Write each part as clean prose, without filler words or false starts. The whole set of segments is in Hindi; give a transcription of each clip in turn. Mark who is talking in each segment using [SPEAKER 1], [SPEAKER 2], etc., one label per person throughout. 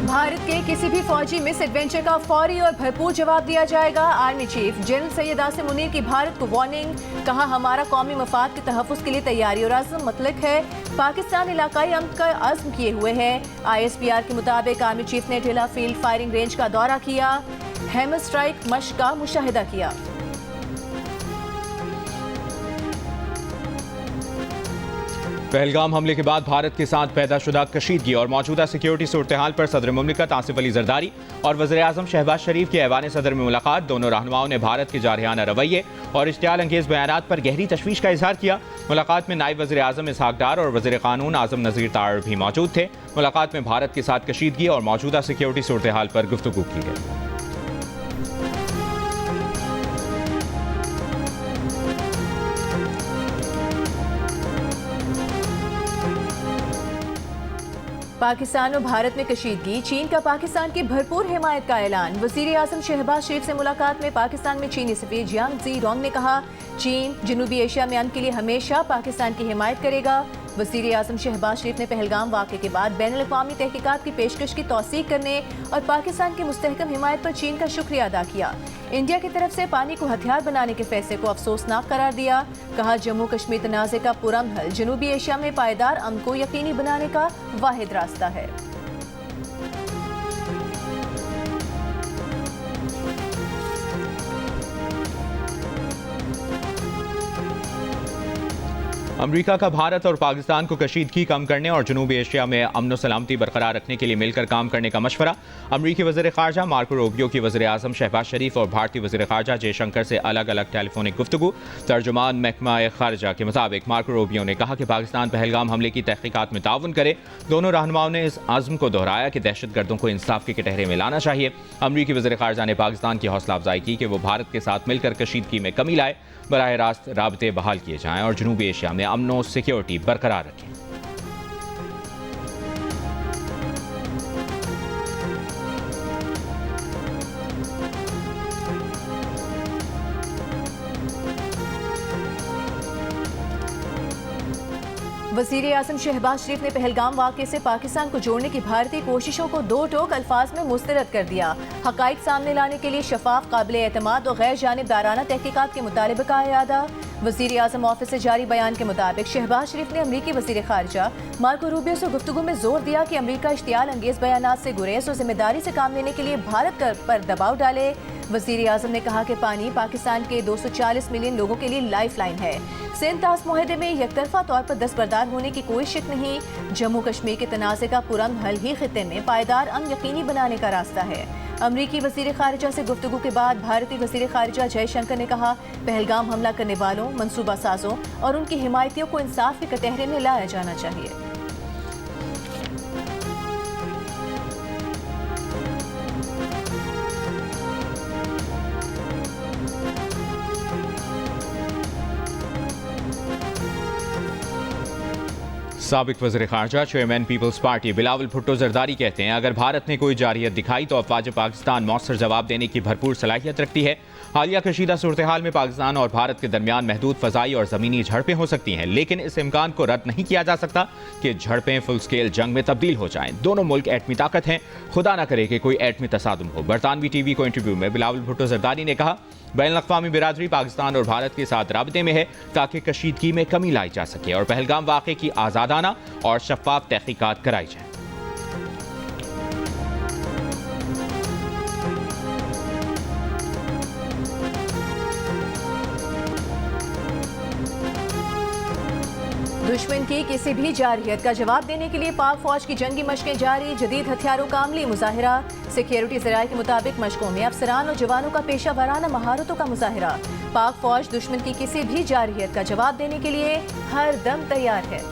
[SPEAKER 1] भारत के किसी भी फौजी मिस एडवेंचर का फौरी और भरपूर जवाब दिया जाएगा। Army chief general Syed Asim Munir की भारत को वार्निंग, कहा हमारा कौमी मफाद के तहफ़्फ़ुज़ के लिए तैयारी और अज़्म मुतलक है। पाकिस्तान इलाकाई अमन का अज़्म किए हुए है। ISPR के मुताबिक आर्मी चीफ ने ढिला फील्ड फायरिंग रेंज का दौरा किया, हैमर स्ट्राइक मश्क का मुशाहिदा किया।
[SPEAKER 2] पहलगाम हमले के बाद भारत के साथ पैदाशुदा कशीदगी और मौजूदा सिक्योरिटी सूरत हाल पर सदर मुमलिकत आसिफ अली जरदारी और वज़ीर आज़म शहबाज शरीफ के ऐवान सदर में मुलाकात। दोनों रहनुमाओं ने भारत के जारहाना रवैये और इश्तियाल अंगेज़ बयानात पर गहरी तशवीश का इजहार किया। मुलाकात में नायब वज़ीर आज़म इसहाक डार और वज़ीर क़ानून आज़म नज़ीर तार भी मौजूद थे। मुलाकात में भारत के साथ कशीदगी और मौजूदा सिक्योरिटी सूरत हाल पर गुफ्तगू की गई।
[SPEAKER 1] पाकिस्तान और भारत में कशीदगी, चीन का पाकिस्तान की भरपूर हिमायत का ऐलान। वज़ीर आज़म शहबाज शरीफ से मुलाकात में पाकिस्तान में चीनी सफ़ीर जियांग जी रोंग ने कहा, चीन जनूबी एशिया में अमन के लिए हमेशा पाकिस्तान की हिमायत करेगा। वज़ीर आज़म शहबाज शरीफ ने पहलगाम वाक़े के बाद बैनुल-अक़वामी तहक़ीक़ात की पेशकश की तौसीक़ करने और पाकिस्तान की मुस्तहकम हिमायत पर चीन का शुक्रिया अदा किया। इंडिया की तरफ से पानी को हथियार बनाने के फैसले को अफसोसनाक करार दिया। कहा, जम्मू कश्मीर तनाज़े का पुरअमन हल जनूबी एशिया में पायदार अमन को यकीनी बनाने का वाहिद रास्ता है।
[SPEAKER 2] अमरीका का भारत और पाकिस्तान को कशीदगी कम करने और जनूबी एशिया में अमन और सलामती बरकरार रखने के लिए मिलकर काम करने का मशवरा। अमरीकी वज़ीर ख़ारजा मार्को रूबियो की वज़ीर आज़म शहबाज शरीफ और भारतीय वज़ीर ख़ारजा जयशंकर से अलग अलग टेलीफोनिक गुफ्तगू। तर्जुमान महकमा ख़ारजा के मुताबिक मार्को रूबियो ने कहा कि पाकिस्तान पहलगाम हमले की तहक़ीक़ात में ताउन करे। दोनों रहनुमाओं ने इस आज़म को दोहराया कि दहशत गर्दों को इंसाफ के कटहरे में लाना चाहिए। अमरीकी वज़ीर ख़ारजा ने पाकिस्तान की हौसला अफजाई की कि वो भारत के साथ मिलकर कशीदगी में कमी लाए, बराह रास्त राबते बहाल किए जाएँ और जनूबी एशिया में अमन और सिक्योरिटी बरकरार रखें।
[SPEAKER 1] वज़ीर आज़म शहबाज शरीफ ने पहलगाम वाक़े से पाकिस्तान को जोड़ने की भारतीय कोशिशों को दो टोक अल्फाज में मुस्तरद कर दिया। हक़ाइक़ सामने लाने के लिए शफाफ, काबिल एतमाद और गैर जानिबदाराना तहक़ीक़ात के मुतालबे का इरादा। वज़ीर आज़म ऑफिस से जारी बयान के मुताबिक शहबाज शरीफ ने अमरीकी वज़ीर ख़ारजा मार्को रूबियो से गुफ्तगू में जोर दिया कि अमरीका इश्तियाल अंगेज़ बयानात से गुरेज और जिम्मेदारी से काम लेने के लिए भारत पर दबाव डाले। वज़ीर आज़म ने कहा कि पानी पाकिस्तान के 240 मिलियन लोगों के लिए लाइफ लाइन है। सिंध तास मुआहदे में यकतरफा तौर पर दस्तबरदार होने की कोई शक नहीं। जम्मू कश्मीर के तनाज़े का पुरअमन हल ही खित्ते में पायदार अमन यकीनी बनाने का रास्ता है। अमरीकी वज़ीर ख़ारजा से गुफ्तगू के बाद भारतीय वज़ीर ख़ारजा जयशंकर ने कहा, पहलगाम हमला करने वालों, मनसूबा साजों और उनकी हिमायतियों को इंसाफ के कटहरे में लाया जाना चाहिए।
[SPEAKER 2] साबिक वज़ीर ख़ारजा chairman Peoples Party Bilawal Bhutto Zardari कहते हैं, अगर भारत ने कोई जारहियत दिखाई तो अफवाज पाकिस्तान मौसर जवाब देने की भरपूर सलाहियत रखती है। हालिया कशीदा सूरत हाल में पाकिस्तान और भारत के दरमियान महदूद फ़ज़ाई और ज़मीनी झड़पें हो सकती हैं, लेकिन इस इम्कान को रद्द नहीं किया जा सकता कि झड़पें फुल स्केल जंग में तब्दील हो जाएं। दोनों मुल्क एटमी ताकत हैं, खुदा न करे कि कोई एटमी तसादुम हो। बरतानवी TV को इंटरव्यू में बिलावल भुट्टो जरदारी ने कहा, बैनुल-अक़वामी बिरादरी पाकिस्तान और भारत के साथ राबते में है ताकि कशीदगी में कमी लाई जा सके और पहलगाम वाक़े की आज़ादाना और शफ़ाफ तहक़ीक़ात कराई जाए।
[SPEAKER 1] दुश्मन की किसी भी जारहियत का जवाब देने के लिए पाक फौज की जंगी मशकें जारी, जदीद हथियारों का अमली मुजाहिरा। सिक्योरिटी ज़राए के मुताबिक मशकों में अफसरान और जवानों का पेशा वराना महारतों का मुजाहिरा। पाक फौज दुश्मन की किसी भी जारहियत का जवाब देने के लिए हर दम तैयार है।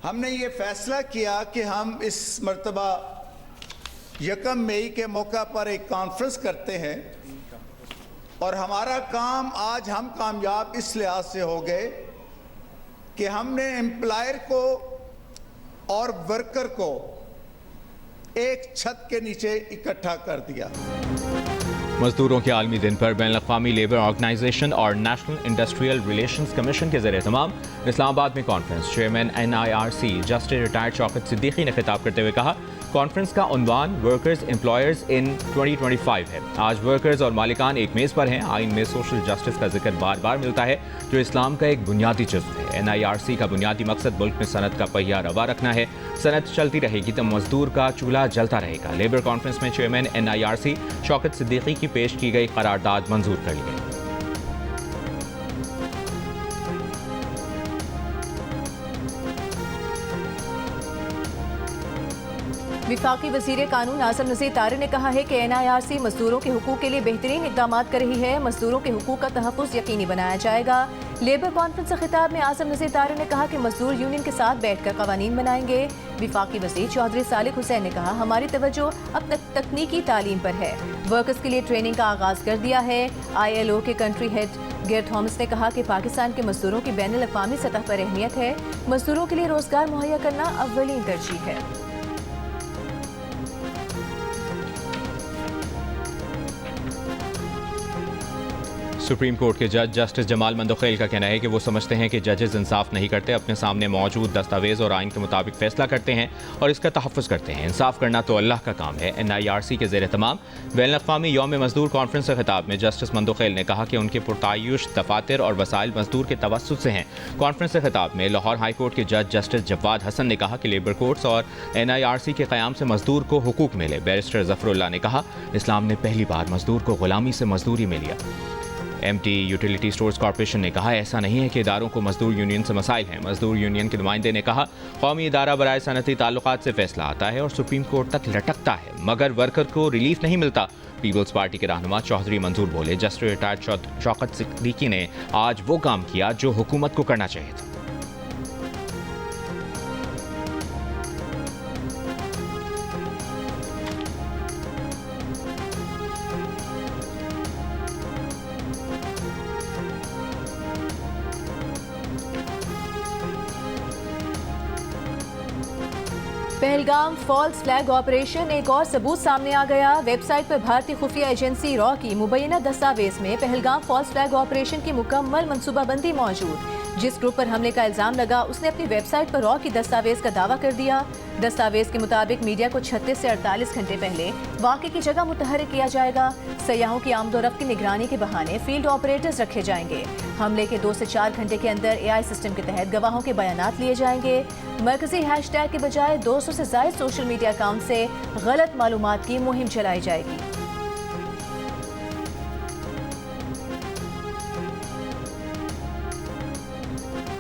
[SPEAKER 3] हमने ये फैसला किया कि हम इस मर्तबा 1 मई के मौका पर एक कॉन्फ्रेंस करते हैं और हमारा काम आज हम कामयाब इस लिहाज से हो गए कि हमने एम्प्लॉयर को और वर्कर को एक छत के नीचे इकट्ठा कर दिया।
[SPEAKER 2] मजदूरों के आलमी दिन पर बैनुल-अक़वामी लेबर ऑर्गेनाइजेशन और नेशनल इंडस्ट्रियल रिलेशंस कमीशन के ज़ेर-ए-तमाम इस्लामाबाद में conference. Chairman NIRC justice retired Shaukat Siddiqui ने खिताब करते हुए कहा, कॉन्फ्रेंस का उन्वान वर्कर्स एम्प्लॉयर्स इन 2025 है। आज वर्कर्स और मालिकान एक मेज़ पर हैं। आइन में सोशल जस्टिस का जिक्र बार बार मिलता है, जो इस्लाम का एक बुनियादी जुज़्व है। NIRC का बुनियादी मकसद मुल्क में सनत का पहिया रवा रखना है। सनत चलती रहेगी तो मजदूर का चूल्हा जलता रहेगा। लेबर कॉन्फ्रेंस में चेयरमैन NIRC शौकत सिद्दीकी की पेश की गई करारदाद मंजूर कर ली गई।
[SPEAKER 1] विफाकी वज़ीर कानून आज़म नज़ीर तारिक ने कहा है कि NIRC मजदूरों के हुकूक के लिए बेहतरीन इक़दाम कर रही है। मजदूरों के हुकूक का तहफ़्फ़ुज़ यकीनी बनाया जाएगा। लेबर कॉन्फ्रेंस से खिताब में आज़म नज़ीर तारिक ने कहा कि मजदूर यूनियन के साथ बैठकर कवानीन बनाएंगे। विफाकी वज़ीर चौधरी सालिक हुसैन ने कहा, हमारी तवज्जो अब तक तकनीकी तालीम पर है। वर्कर्स के लिए ट्रेनिंग का आगाज़ कर दिया है। ILO के कंट्री हेड गेर थॉमस ने कहा कि पाकिस्तान के मजदूरों की बैनुल-अक़वामी सतह पर अहमियत है। मजदूरों के लिए रोज़गार मुहैया करना अव्वलीन तरजीह है।
[SPEAKER 2] सुप्रीम कोर्ट के जज जस्टिस जमाल मंदोखेल का कहना है कि वो समझते हैं कि जजेस इंसाफ नहीं करते, अपने सामने मौजूद दस्तावेज और आइन के मुताबिक फैसला करते हैं और इसका तहफ़्फ़ुज़ करते हैं। इंसाफ करना तो अल्लाह का काम है। NIRC के ज़ेर-ए-तमाम बैनुल-अक़वामी यौम मजदूर कॉन्फ्रेंस से खिताब में जस्टिस मंदोखेल ने कहा कि उनके पुरतायुश दफातर और वसाइल मजदूर के तवस्सुत से हैं। कॉन्फ्रेंस से खिताब में लाहौर हाई कोर्ट के जज जस्टिस जवाद हसन ने कहा कि लेबर कोर्ट्स और NIRC के क़याम से मजदूर को हुकूक मिले। बैरिस्टर ज़फ़रुल्लाह ने कहा, इस्लाम ने पहली बार मजदूर को ग़ुलामी से मजदूरी में लिया। MT यूटिलिटी स्टोर्स कॉर्पोरेशन ने कहा, ऐसा नहीं है कि इदारों को मजदूर यूनियन से मसाइल हैं। मजदूर यूनियन के नुमाइंदे ने कहा, कौमी इदारा बराए सनती ताल्लुकात से फैसला आता है और सुप्रीम कोर्ट तक लटकता है, मगर वर्कर को रिलीफ नहीं मिलता। पीपल्स पार्टी के रहनुमा चौधरी मंजूर बोले, जस्टिस रिटायर्ड शौकत सिद्दीकी ने आज वो काम किया जो हुकूमत को करना चाहिए था।
[SPEAKER 1] पहलगाम फॉल्स फ्लैग ऑपरेशन, एक और सबूत सामने आ गया। वेबसाइट पर भारतीय खुफिया एजेंसी रॉ की मुबैना दस्तावेज में पहलगाम फॉल्स फ्लैग ऑपरेशन की मुकम्मल मनसूबाबंदी मौजूद। जिस ग्रुप पर हमले का इल्जाम लगा, उसने अपनी वेबसाइट पर रॉ की दस्तावेज का दावा कर दिया। दस्तावेज के मुताबिक मीडिया को 36 से 48 घंटे पहले वाक़े की जगह मुतहर्रिक किया जाएगा। सयाहों की आमदोरफ्त की निगरानी के बहाने फील्ड ऑपरेटर्स रखे जाएंगे। हमले के 2 से 4 घंटे के अंदर AI सिस्टम के तहत गवाहों के बयानात लिए जाएंगे। मरकजी हैशटैग के बजाय 200 से ज़ायद सोशल मीडिया अकाउंट से गलत मालूमात की मुहिम चलाई जाएगी।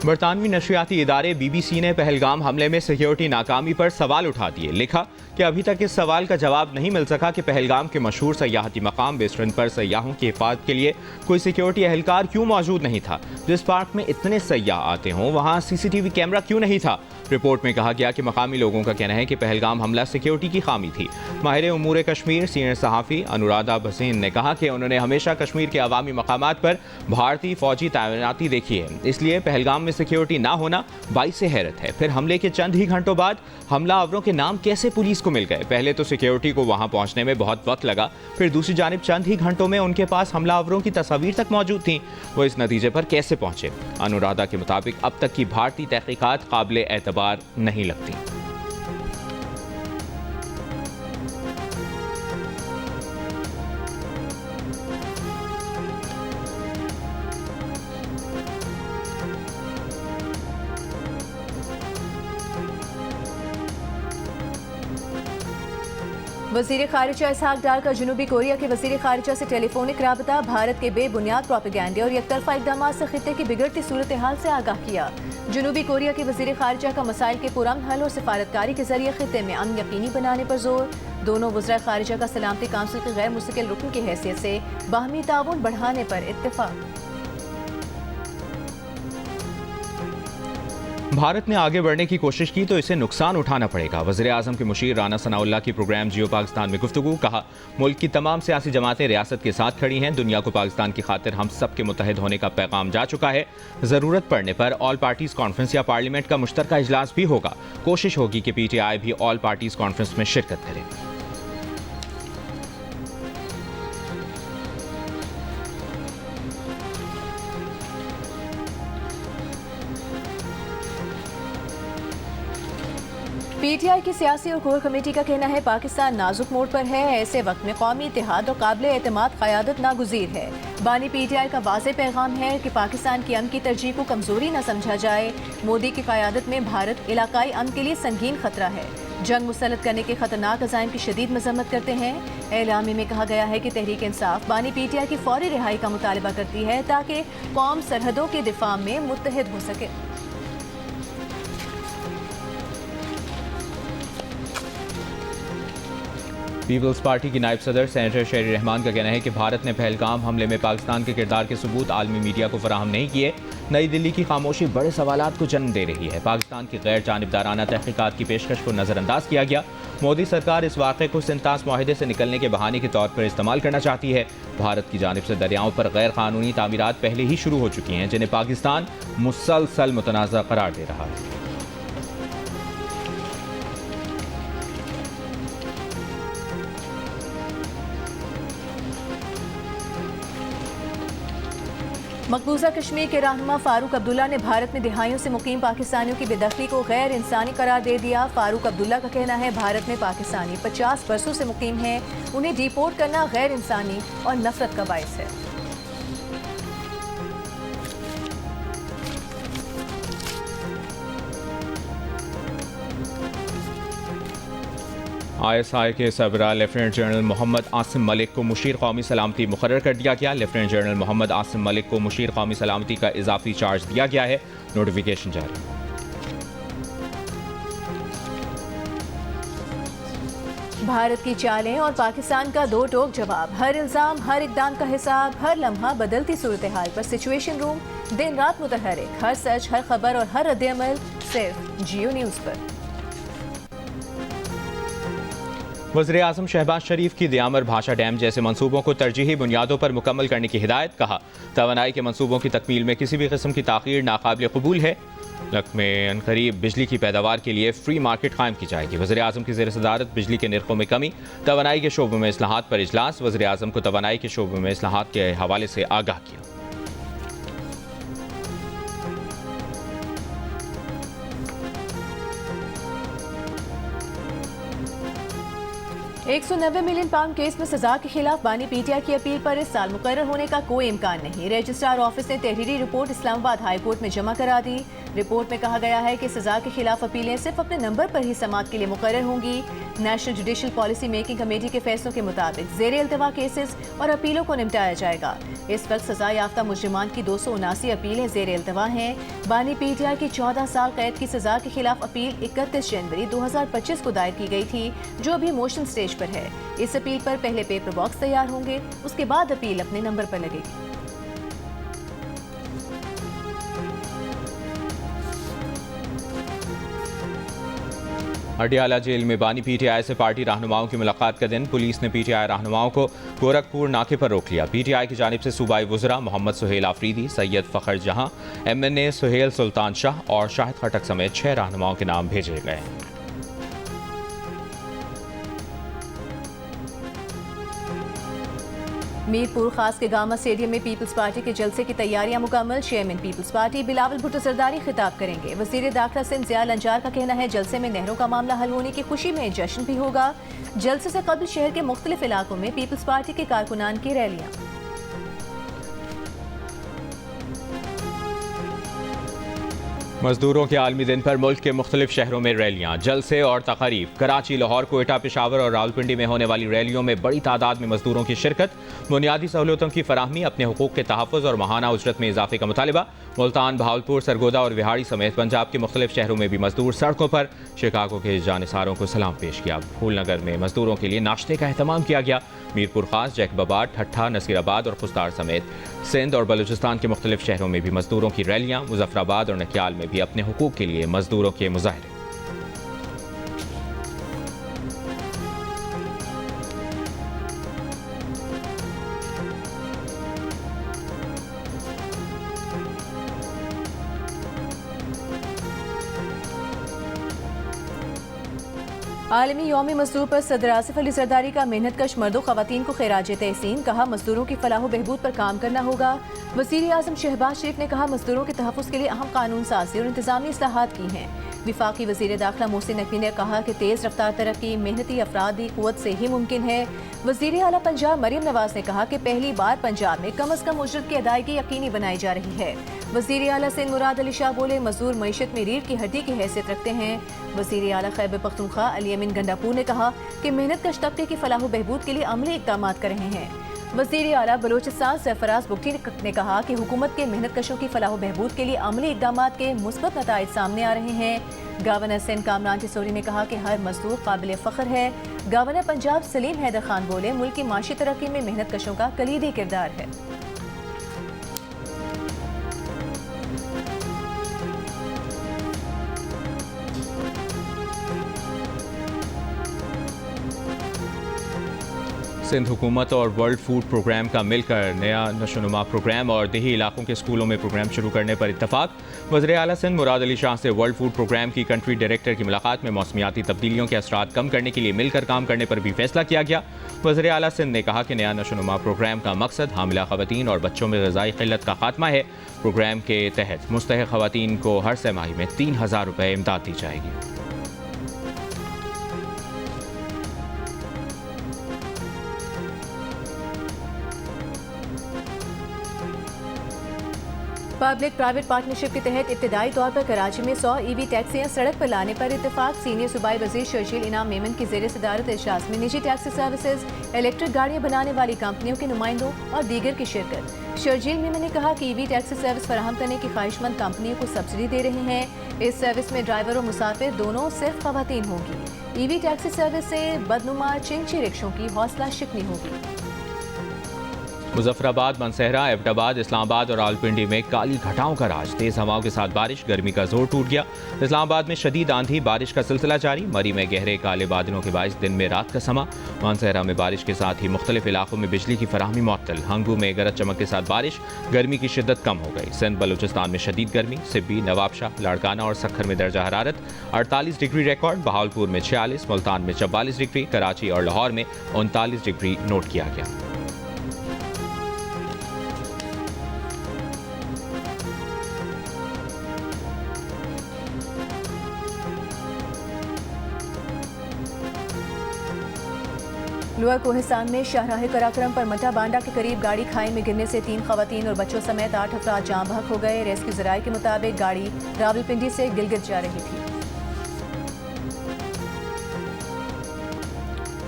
[SPEAKER 2] बरतानवी नशरियाती इदारे BBC ने पहलगाम हमले में सिक्योरिटी नाकामी पर सवाल उठा दिए। लिखा कि अभी तक इस सवाल का जवाब नहीं मिल सका कि पहलगाम के मशहूर सयाहती मकाम बेस्टरन पर सयाहों की हिफाजत के लिए कोई सिक्योरिटी एहलकार क्यों मौजूद नहीं था। जिस पार्क में इतने सयाह आते हों, वहाँ CCTV कैमरा क्यों नहीं था। रिपोर्ट में कहा गया कि मकामी लोगों का कहना है कि पहलगाम हमला सिक्योरिटी की खामी थी। माहिर उमूर कश्मीर सीनियर सहाफ़ी अनुराधा भसीन ने कहा कि उन्होंने हमेशा कश्मीर के अवामी मकामात पर भारतीय फौजी तैनाती देखी है, इसलिए पहलगाम में सिक्योरिटी ना होना बाइस हैरत है। फिर हमले के चंद ही घंटों बाद हमलावरों के नाम कैसे पुलिस को मिल गए। पहले तो सिक्योरिटी को वहां पहुंचने में बहुत वक्त लगा, फिर दूसरी जानिब चंद ही घंटों में उनके पास हमलावरों की तस्वीर तक मौजूद थी। वो इस नतीजे पर कैसे पहुंचे। अनुराधा के मुताबिक अब तक की भारतीय तहकीकात काबिल एतबार नहीं लगती।
[SPEAKER 1] वज़ीर ख़ारिजा इसहाक डार का जनूबी कोरिया के वज़ीर ख़ारिजा से टेलीफोनिक राबता, भारत के बेबुनियाद प्रोपेगेंडे और एकतरफा इक़दाम से खित्ते की बिगड़ती सूरत हाल से आगाह किया। जनूबी कोरिया के वज़ीर ख़ारिजा का मसाइल के पुरअमन हल और सिफारतकारी के जरिए खित्ते में अमन यकीनी बनाने पर जोर। दोनों वज़राए ख़ारिजा का सलामती काउंसिल के गैर मुस्तकिल रुकन की हैसियत से बाहमी ताउन बढ़ाने पर इत्तेफाक।
[SPEAKER 2] भारत ने आगे बढ़ने की कोशिश की तो इसे नुकसान उठाना पड़ेगा। वज़ीर आज़म के मुशीर राना सनाउल्लाह की प्रोग्राम जियो पाकिस्तान में गुफ्तगू। कहा, मुल्क की तमाम सियासी जमातें रियासत के साथ खड़ी हैं। दुनिया को पाकिस्तान की खातिर हम सब के मुत्तहिद होने का पैगाम जा चुका है। ज़रूरत पड़ने पर ऑल पार्टीज़ कॉन्फ्रेंस या पार्लियामेंट का मुश्तरका इजलास भी होगा। कोशिश होगी कि PTI भी ऑल पार्टीज़ कॉन्फ्रेंस में शिरकत करे।
[SPEAKER 1] PTI की सियासी और कोर कमेटी का कहना है पाकिस्तान नाजुक मोड़ पर है। ऐसे वक्त में कौमी इत्तेहाद और काबिल एतमाद क़यादत नागुज़ीर है। बानी PTI का वाज़े पैगाम है कि पाकिस्तान की अमन की तरजीह को कमज़ोरी न समझा जाए। मोदी की क़यादत में भारत इलाकाई अमन के लिए संगीन खतरा है। जंग मुसल्लत करने के खतरनाक अज़ाइम की शदीद मजम्मत करते हैं। एलामी में कहा गया है कि तहरीक इंसाफ बानी PTI की फौरी रिहाई का मुतालबा करती है ताकि कौम सरहदों के दिफा में मुत्तहिद हो सके।
[SPEAKER 2] पीपल्स पार्टी की नायब सदर सेनेटर शेरी रहमान का कहना है कि भारत ने पहलगाम हमले में पाकिस्तान के किरदार के सबूत आलमी मीडिया को फराहम नहीं किए। नई दिल्ली की खामोशी बड़े सवालात को जन्म दे रही है। पाकिस्तान की गैर जानिबदाराना तहकीकात की पेशकश को नज़रअंदाज किया गया। मोदी सरकार इस वाक़े को सिंतास माहिदे से निकलने के बहाने के तौर पर इस्तेमाल करना चाहती है। भारत की जानिब से दरियाओं पर गैर कानूनी तामीरात पहले ही शुरू हो चुकी हैं, जिन्हें पाकिस्तान मुसलसल मुतनाज़ा करार दे रहा है।
[SPEAKER 1] मकबूजा कश्मीर के रहनुमा फारूक अब्दुल्ला ने भारत में दिहाइयों से मुकीम पाकिस्तानियों की बेदखली को गैर इंसानी करार दे दिया। फारूक अब्दुल्ला का कहना है भारत में पाकिस्तानी 50 बरसों से मुकीम हैं। उन्हें डिपोर्ट करना गैर इंसानी और नफरत का बायस है।
[SPEAKER 2] ISI के सरबराह लेफ्टिनेंट जनरल मोहम्मद आसिम मलिक को मुशीर कौमी सलामती मुकर्रर कर दिया गया। लेफ्टिनेंट जनरल मोहम्मद आसिम मलिक को मुशीर कौमी सलामती का इजाफी चार्ज दिया गया है। नोटिफिकेशन जारी।
[SPEAKER 1] भारत की चालें और पाकिस्तान का दो टोक जवाब। हर इल्जाम, हर इकदाम का हिसाब, हर लम्हा बदलती सूरत हाल पर सिचुएशन रूम दिन रात मुतहरिक। हर सच, हर खबर और हर रद्द-ए-अमल सिर्फ जियो न्यूज़ पर।
[SPEAKER 2] वज़ीर-ए-आज़म शहबाज शरीफ की दियामर भाषा डैम जैसे मंसूबों को तरजीही बुनियादों पर मुकम्मल करने की हिदायत। कहा, तवानाई के मंसूबों की तकमील में किसी भी किस्म की ताख़ीर नाकाबिल कबूल है। मुल्क में अनकरीब बिजली की पैदावार के लिए फ्री मार्केट कायम की जाएगी। वज़ीर-ए-आज़म की ज़ेर सदारत बिजली के निर्खों में कमी, तवानाई के शोबों में इस्लाहात पर इजलास। वज़ीर-ए-आज़म को तवानाई के शोबों में इस्लाहात के हवाले से आगाह किया।
[SPEAKER 1] 190 मिलियन पाउंड केस में सजा के खिलाफ बानी PTI की अपील पर इस साल मुकर्रर होने का कोई इम्कान नहीं। रजिस्ट्रार ऑफिस ने तहरीरी रिपोर्ट इस्लामाबाद हाई कोर्ट में जमा करा दी। रिपोर्ट में कहा गया है कि सजा के खिलाफ अपीलें सिर्फ अपने नंबर पर ही समाअत के लिए मुकर्रर होंगी। National judicial policy making committee के फैसलों के मुताबिक ज़ेर इल्तवा केसेस और अपीलों को निपटाया जाएगा। इस वक्त सजा याफ्ता मुजरिमान की 279 अपीलें ज़ेर इल्तवा हैं। बानी PTI की 14 साल कैद की सजा के खिलाफ अपील 31 जनवरी 2025 को दायर की गई थी, जो अभी मोशन स्टेज पर है। इस अपील पर पहले पेपर बॉक्स तैयार होंगे, उसके बाद अपील अपने नंबर पर लगेगी।
[SPEAKER 2] अडियाला जेल में बानी PTI से पार्टी रहनुमाओं की मुलाकात का दिन। पुलिस ने PTI रहनुमाओं को गोरखपुर नाके पर रोक लिया। PTI की जानिब से सूबाई वज़रा मोहम्मद सुहेल आफरीदी, सैयद फ़खर जहां, MNA सुहेल सुल्तान शाह और शाहिद खटक समेत 6 रहनुमाओं के नाम भेजे गए।
[SPEAKER 1] मीरपुर खास के गामा स्टेडियम में पीपल्स पार्टी के जलसे की तैयारियां मुकम्मल। Chairman Peoples Party Bilawal Bhutto Zardari खिताब करेंगे। वज़ीर दाखिला सिंध ज़िया लंजार का कहना है जलसे में नहरों का मामला हल होने की खुशी में जश्न भी होगा। जलसे से कबल शहर के मुख्तलिफ इलाकों में पीपल्स पार्टी के कारकुनान की रैलियां।
[SPEAKER 2] मजदूरों के आलमी दिन पर मुल्क के मुख्तलिफ शहरों में रैलियां, जलसे और तकारीब। कराची, लाहौर, कोयटा, पेशावर और रावलपिंडी में होने वाली रैलियों में बड़ी तादाद में मजदूरों की शिरकत। बुनियादी सहूलतों की फराहमी, अपने हुकूक के तहफ़्फ़ुज़ और माहाना उजरत में इजाफे का मुतालिबा। मुल्तान, भावलपुर, सरगोदा और विहाड़ी समेत पंजाब के मुख्तलिफ शहरों में भी मजदूर सड़कों पर शिकागो के जानिसारों को सलाम पेश किया। फूलनगर में मजदूरों के लिए नाश्ते का अहतमाम किया गया। मीरपुर खास, जैकबाबाद, ठट्ठा, नसीराबाद और खुस्तार समेत सिंध और बलूचिस्तान के मुख्तलिफ शहरों में भी मजदूरों की रैलियां। मुजफ्फराबाद और नकियाल में भी अपने हुकूक के लिए मजदूरों के मुजाहरे।
[SPEAKER 1] आलमी यौम मजदूर पर सदर आसिफ अली जरदारी का मेहनत कश मर्दों ख़वातीन को खैराज तहसीन। कहा, मजदूरों की फलाह बहबूद पर काम करना होगा। वज़ीर-ए-आज़म शहबाज शरीफ ने कहा, मजदूरों के तहफ़्फ़ुज़ के लिए अहम कानून साज़ी और इंतज़ामी इस्लाहात की हैं। वफाकी वज़ीर दाखिला मोहसिन नकवी ने कहा कि तेज़ रफ्तार तरक्की मेहनती अफरादी क़ुव्वत से ही मुमकिन है। वज़ीर आला पंजाब मरियम नवाज ने कहा कि पहली बार पंजाब में कम अज़ कम उजरत की अदायगी यकीनी बनाई जा रही है। वज़ीर आला सिंध मुराद अली शाह बोले, मजदूर मईशत में रीढ़ की हड्डी की हैसियत रखते हैं। वज़ीर आला खैबर पख्तूनख्वा अली अमीन गंडापुर ने कहा कि मेहनत कश तबके की फलाह बहबूद के लिए अमली इक़दाम कर रहे हैं। वज़ीर आला बलोचिस्तान सरफराज बुगटी ने कहा कि हुकूमत के मेहनत कशों की फलाह बहबूद के लिए अमली इक़दाम के मुस्बत नताइज सामने आ रहे हैं। गवर्नर सिंध कामरान टिसोरी ने कहा कि हर मजदूर काबिल फ़ख्र है। गवर्नर पंजाब सलीम हैदर खान बोले, मुल्क की माशी तरक्की में मेहनत कशों का कलीदी किरदार है।
[SPEAKER 2] सिंध हुकूमत और वर्ल्ड फूड प्रोग्राम का मिलकर नया नशोनुमा प्रोग्राम और देही इलाकों के स्कूलों में प्रोग्राम शुरू करने पर इत्तफाक। वज़ीर आला सिंध मुराद अली शाह से वर्ल्ड फूड प्रोग्राम की कंट्री डायरेक्टर की मुलाकात में मौसमियाती तब्दीलियों के असरात कम करने के लिए मिलकर काम करने पर भी फैसला किया गया। वज़ीर आला सिंध ने कहा कि नया नशोनुमा प्रोग्राम का मकसद हामिला ख़वातीन और बच्चों में ग़िज़ाई क़िल्लत का खात्मा है। प्रोग्राम के तहत मुस्तहिक़ ख़वातीन को हर छमाही में 3000 रुपये इमदाद दी जाएगी।
[SPEAKER 1] पब्लिक प्राइवेट पार्टनरशिप के तहत इब्तदाई तौर पर कराची में 100 EV टैक्सियां सड़क पर लाने पर इत्तेफाक। सीनियर सूबाई वज़ीर शर्जील इनाम मेमन की ज़ेर सदारत इजलास में निजी टैक्सी सर्विसेज, इलेक्ट्रिक गाड़ियां बनाने वाली कंपनियों के नुमाइंदों और दीगर की शिरकत। शर्जील मेमन ने कहा कि EV टैक्सी सर्विस फराहम करने की ख्वाहिशमंद कंपनियों को सब्सिडी दे रहे हैं। इस सर्विस में ड्राइवर और मुसाफिर दोनों सिर्फ ख़वातीन होंगी। EV टैक्सी सर्विस से बदनुमा चिंची रिक्शों की हौसला शिकनी होगी।
[SPEAKER 2] मुजफ्फराबाद, मनसहरा, एबटाबाद, इस्लामाबाद और रावलपिंडी में काली घटाओं का राज। तेज हवाओं के साथ बारिश, गर्मी का जोर टूट गया। इस्लामाबाद में शदीद आंधी, बारिश का सिलसिला जारी। मरी में गहरे काले बादलों के बायस दिन में रात का समा। मनसहरा में बारिश के साथ ही मुख्तलिफ इलाकों में बिजली की फराहमी मुअत्तल। हंगू में गरज चमक के साथ बारिश, गर्मी की शिद्दत कम हो गई। सिंध बलूचिस्तान में शदीद गर्मी, सिब्बी, नवाबशाह, लाड़काना और सक्खर में दर्जा हरारत 48 डिग्री रिकॉर्ड। बहावलपुर में 46, मुल्तान में 44 डिग्री, कराची और लाहौर में 39 डिग्री नोट किया गया।
[SPEAKER 1] लोअर कोहिस्तान में शाहराह कराक्रम पर मटा बांडा के करीब गाड़ी खाई में गिरने से 3 खवातीन और बच्चों समेत 8 अफराद जाँ बहक हो गए। रेस्क्यू ज़राए के मुताबिक गाड़ी रावलपिंडी से गिलगित जा रही थी।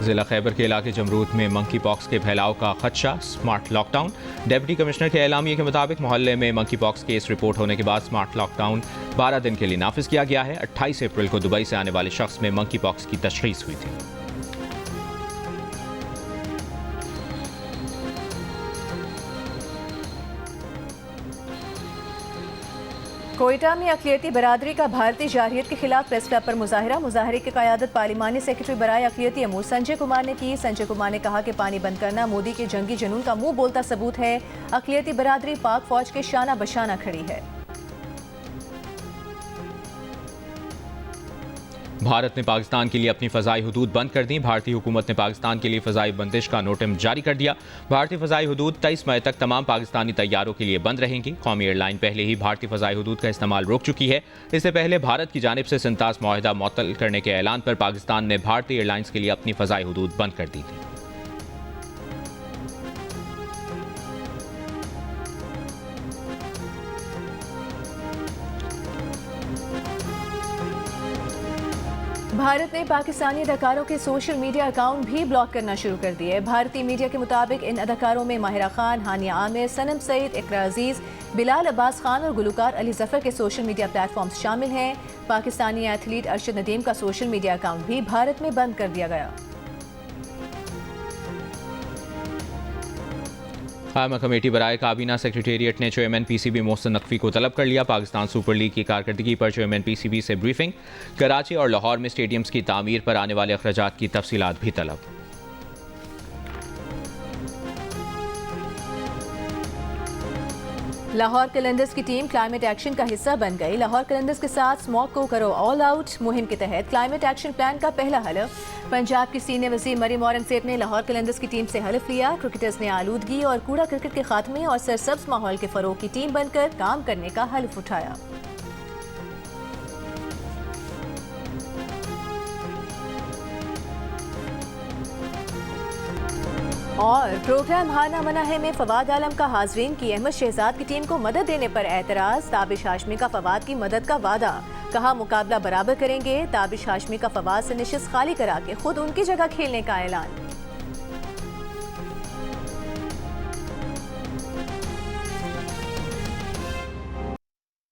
[SPEAKER 2] जिला खैबर के इलाके जमरूद में मंकी पॉक्स के फैलाव का खदशा, स्मार्ट लॉकडाउन। डिप्टी कमिश्नर के एलामिये के मुताबिक मोहल्ले में मंकी पॉक्स केस रिपोर्ट होने के बाद स्मार्ट लॉकडाउन 12 दिन के लिए नाफिज किया गया है। 28 अप्रैल को दुबई से आने वाले शख्स में मंकी पॉक्स की तशख़ीस हुई थी।
[SPEAKER 1] कोयटा में अक़लियती बरादरी का भारतीय जारहियत के खिलाफ प्रेस क्लब पर मुजाहरा। मुजाहरे की क़यादत पार्लिमानी सेक्रेटरी बराए अक़लियती अमूर संजय कुमार ने की। संजय कुमार ने कहा कि पानी बंद करना मोदी के जंगी जुनून का मुंह बोलता सबूत है। अक़लियती बरादरी पाक फौज के शाना बशाना खड़ी है।
[SPEAKER 2] भारत ने पाकिस्तान के लिए अपनी फ़ज़ाई हदूद बंद कर दी। भारतीय हुकूमत ने पाकिस्तान के लिए फ़ज़ाई बंदिश का नोटिस जारी कर दिया। भारतीय फ़ज़ाई हदूद 23 मई तक तमाम पाकिस्तानी तैयारों के लिए बंद रहेंगी। कौमी एयरलाइन पहले ही भारतीय फ़ज़ाई हदूद का इस्तेमाल रोक चुकी है। इससे पहले भारत की जानिब से सिंतास मुआहदा मुअत्तल करने के ऐलान पर पाकिस्तान ने भारतीय एयरलाइंस के लिए अपनी फ़ज़ाई हदूद बंद कर दी थी।
[SPEAKER 1] भारत ने पाकिस्तानी अदाकारों के सोशल मीडिया अकाउंट भी ब्लॉक करना शुरू कर दिए। भारतीय मीडिया के मुताबिक इन अदाकारों में माहिरा खान, हानिया आमिर, सनम सईद, इकरा अजीज, बिलाल अब्बास खान और गुलकार अली जफर के सोशल मीडिया प्लेटफॉर्म्स शामिल हैं। पाकिस्तानी एथलीट अरशद नदीम का सोशल मीडिया अकाउंट भी भारत में बंद कर दिया गया।
[SPEAKER 2] कायमा कमेटी बराए काबीना सेक्रेटेरिएट ने चेयरमैन PCB मोहसिन नकवी को तलब कर लिया। पाकिस्तान सुपर लीग की कारकर्दगी पर चेयरमैन PCB से ब्रीफिंग। कराची और लाहौर में स्टेडियम्स की तामीर पर आने वाले अखराजात की तफसीलात भी तलब।
[SPEAKER 1] लाहौर कलंदर्स की टीम क्लाइमेट एक्शन का हिस्सा बन गई। लाहौर कलंदर्स के साथ स्मॉग को करो ऑल आउट मुहिम के तहत क्लाइमेट एक्शन प्लान का पहला हलफ। पंजाब की सीनियर वज़ीर मरियम औरंगज़ेब ने लाहौर कलंदर्स की टीम से हलफ लिया। क्रिकेटर्स ने आलूदगी और कूड़ा क्रिकेट के खात्मे और सरसब्ज माहौल के फ़रोग़ की टीम बनकर काम करने का हलफ उठाया। और प्रोग्राम हारना मना है में फवाद आलम का हाजरीन की अहमद शहजाद की टीम को मदद देने पर एतराज। ताबिश हाशमी का फवाद की मदद का वादा, कहा मुकाबला बराबर करेंगे। ताबिश हाशमी का फवाद से निशिस्त खाली करा के खुद उनकी जगह खेलने का ऐलान।